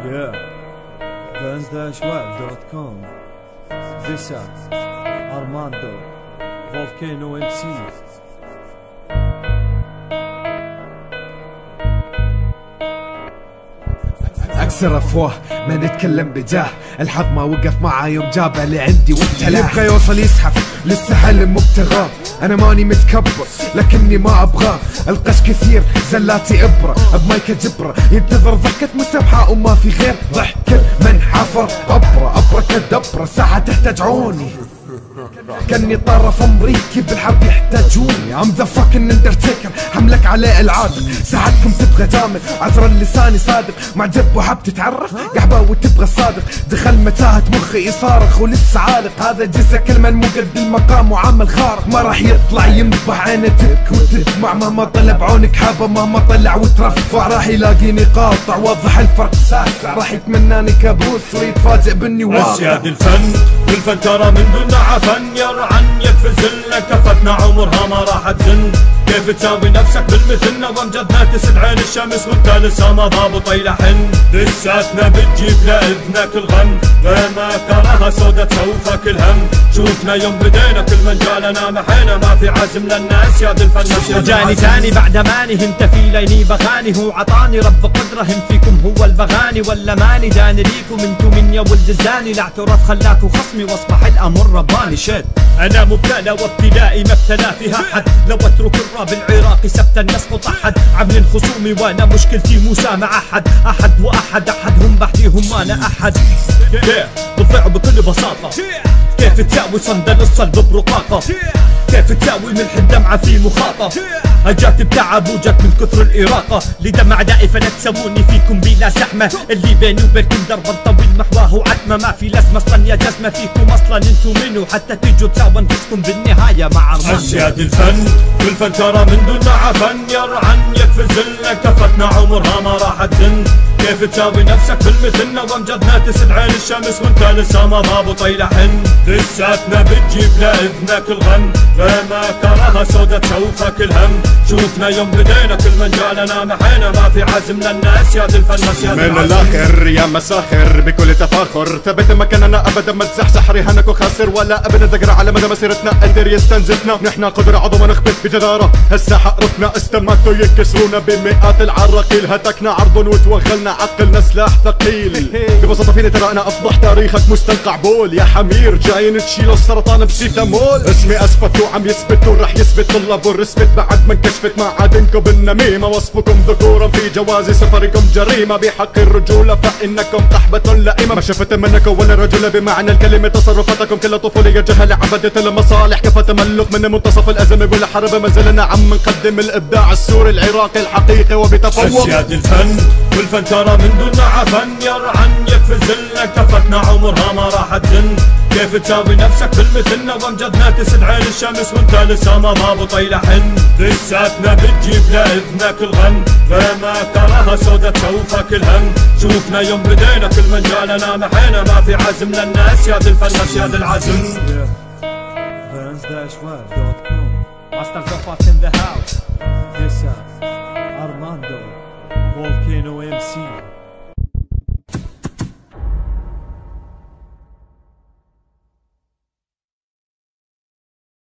Yeah, Vans-Web.com. This is Armando, Volcano MC. اكسر افواه ما نتكلم بجاه، الحظ ما وقف معاه يوم جابه لعندي وانت اللي يبغى يوصل يزحف للسحل مبتغاه. انا ماني متكبر لكني ما ابغاه، القش كثير زلاتي ابره بمايكه جبره، ينتظر ضحكه مسبحه وما في غير ضحك من حفر ابره كدبره. ساحه تحتاج عوني كني طرف امريكي بالحرب يحتاجوني. ام ذا فاكن اندرتيكر حملك عليه العادل، ساعتكم تبغى جامد عذرا لساني صادق، معجب وحب تتعرف قحبه وتبغى الصادق. دخل متاهة مخي يصارخ ولسه عالق، هذا جزء كل من مو قد المقام وعمل خارق. ما راح يطلع ينضح عينتك وتدمع مهما طلب عونك حابه، مهما طلع وترفع راح يلاقيني قاطع. واضح الفرق ساسع، راح يتمناني كابوس ويتفاجئ باني واقع. اسياد الفن والفن ترى من دون عفن، يرعن يكفي زلة كفتنا عمرها ما راح تزن. كيف تساوي نفسك بالمثلنا وامجدنا تسد عين الشمس وانت لسه ما ضابط يلحن. لساتنا بتجيب لاذنك الغم، ما تراها سودة تسوفك الهم. شوفنا يوم بدينا كل من جالنا محينا، ما في عزم لنا اسياد الفن. جاني ثاني بعد ماني هنت في ليني بغاني، هو عطاني رب قدره هم فيكم هو البغاني ولا ماني جاني ليكم انتو من يا ولد الزاني. الاعتراف خلاكوا خصمي واصبح الامر رباني. شد انا مبتلى وابتلائي ما ابتلى فيها حد، لو اترك الراب العراقي سبتا يسقط احد. عمل خصومي وانا مشكلتي موسى مع احد احدهم بحديهم وانا احد. بالضع بكل بساطة كيف تساوي صندل الصلب برقاقة، كيف تساوي ملح الدمعة في مخاطة. اجات بتعب وجت من كثر الإراقة، لدمع اعدائي فلا تسووني فيكم بلا سحمة. اللي بيني وبينكم دربا طويل محواه عتمة، ما في لازمة اصلا يا جزمة فيكم اصلا انتو منو حتى تيجوا تساووا انفسكم بالنهاية مع ارمان. اسياد الفن والفن ترى من دون عفن، يرعن يكفي زلة كفتنا عمرها ما راح تزن. كيف تساوي نفسك بالمثلنا وامجدنا تسد عين الشمس وانت لسه ما ضابط يلحن. لساتنا بتجيب لاذنك الغم، ما تراها سودة تسوفك الهم. شوفنا يوم بدينا كل من جالنا محينا، ما في عزم لنا اسياد الفن اسياد من الاخر يا مساخر بكل تفاخر. ثبت مكاننا ابدا ما تزحزح رهانك وخاسر، ولا ابدا دقر على مدى مسيرتنا قدر يستنزفنا. نحنا قدرة عظمى نخبط بجدارة هالساحة عرفنا، استماتوا يكسرونا بمئات العراقيل. هتكنا عرض وتوغلنا عقلنا سلاح ثقيل. ببساطة فيني ترى انا افضح تاريخك مستنقع بول. يا حمير جايين تشيلوا السرطان بسيتامول. اسمي اثبت وعم يثبت وراح يثبت، طلبوا الرسبت بعد ما انكشفت معادنكم بالنميمة. وصفكم ذكورا في جواز سفركم جريمة، بحق الرجولة فانكم قحبة لئيمة. ما شفت منكم ولا رجل بمعنى الكلمة، تصرفاتكم كلها طفولية جهل عبدة المصالح. كيف تملق من منتصف الازمة والحرب، ما زلنا عم نقدم الابداع السوري العراقي الحقيقي وبتفوق. اسياد الفن والفن ترى من دون عفن، يرعن يكفي زلة كفتنا عمرها ما راح تزن. كيف تساوي نفسك بالمثلنا وامجدنا تسد عين الشمس وانت لسه ما ضابط يلحن. لساتنا بتجيب لاذنك الغم، ما تراها سودة تسوفك الهم. شوفنا يوم بدينا كل من جالنا محينا، ما في عزم لنا اسياد الفن اسياد العزم. Vans-Web.com. Masters of Art in the house. This is Armando, Volcano MC.